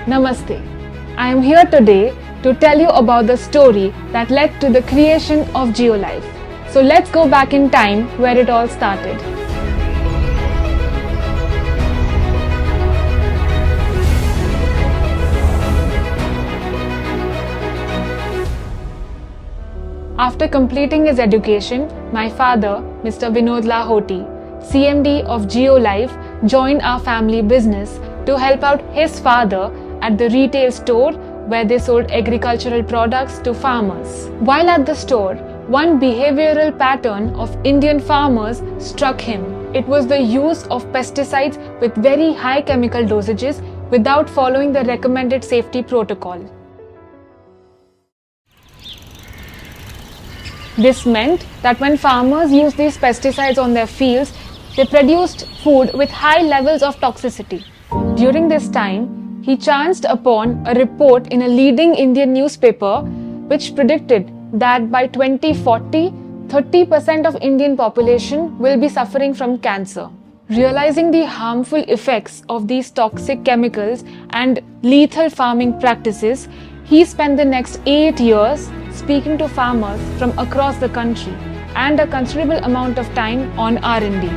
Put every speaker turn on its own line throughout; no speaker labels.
Namaste. I am here today to tell you about the story that led to the creation of GeoLife. So let's go back in time where it all started. After completing his education, my father, Mr. Vinod Lahoti, CMD of GeoLife, joined our family business to help out his father at the retail store where they sold agricultural products to farmers. While at the store, one behavioral pattern of Indian farmers struck him. It was the use of pesticides with very high chemical dosages without following the recommended safety protocol. This meant that when farmers used these pesticides on their fields, they produced food with high levels of toxicity. During this time, he chanced upon a report in a leading Indian newspaper which predicted that by 2040, 30% of Indian population will be suffering from cancer. Realizing the harmful effects of these toxic chemicals and lethal farming practices, he spent the next 8 years speaking to farmers from across the country and a considerable amount of time on R&D.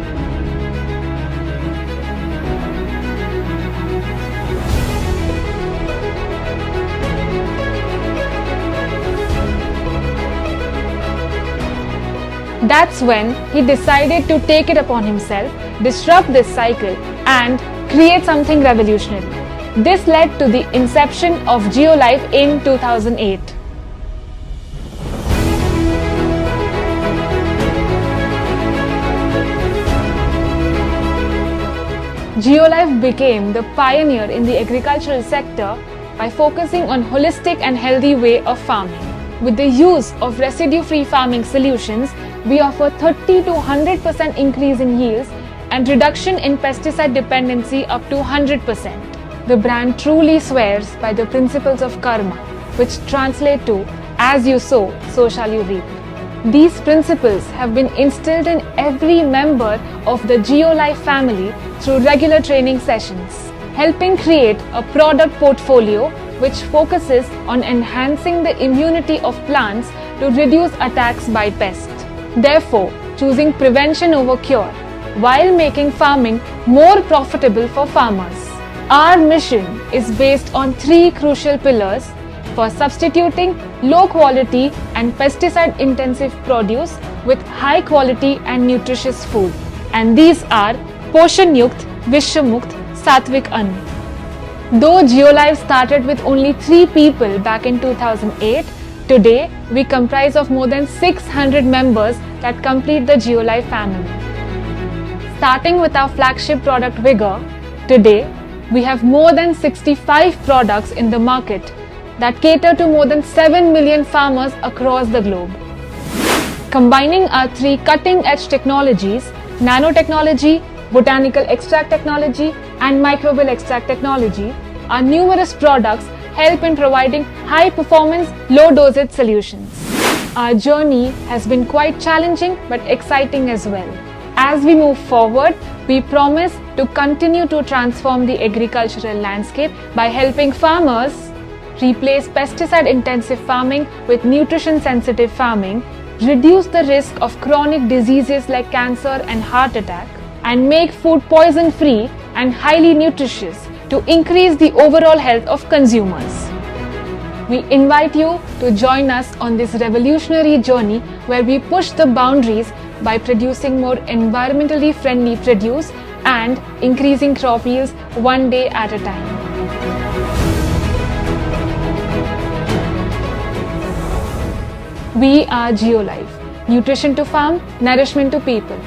That's when he decided to take it upon himself, disrupt this cycle and create something revolutionary. This led to the inception of GeoLife in 2008. GeoLife became the pioneer in the agricultural sector by focusing on holistic and healthy way of farming. With the use of residue-free farming solutions, we offer 30 to 100% increase in yields and reduction in pesticide dependency up to 100%. The brand truly swears by the principles of karma, which translate to as you sow, so shall you reap. These principles have been instilled in every member of the GeoLife family through regular training sessions, helping create a product portfolio which focuses on enhancing the immunity of plants to reduce attacks by pests. Therefore, choosing prevention over cure while making farming more profitable for farmers. Our mission is based on 3 crucial pillars for substituting low quality and pesticide intensive produce with high quality and nutritious food. And these are Poshan Yukt, Vishwamukt, Satvik Ann. Though GeoLife started with only 3 people back in 2008, today we comprise of more than 600 members that complete the GeoLife family. Starting with our flagship product Vigor, today we have more than 65 products in the market that cater to more than 7 million farmers across the globe. Combining our 3 cutting-edge technologies, nanotechnology, botanical extract technology and microbial extract technology, our numerous products help in providing high-performance, low-dosage solutions. Our journey has been quite challenging but exciting as well. As we move forward, we promise to continue to transform the agricultural landscape by helping farmers replace pesticide-intensive farming with nutrition-sensitive farming, reduce the risk of chronic diseases like cancer and heart attack, and make food poison-free and highly nutritious to increase the overall health of consumers. We invite you to join us on this revolutionary journey where we push the boundaries by producing more environmentally friendly produce and increasing crop yields one day at a time. We are GeoLife, nutrition to farm, nourishment to people.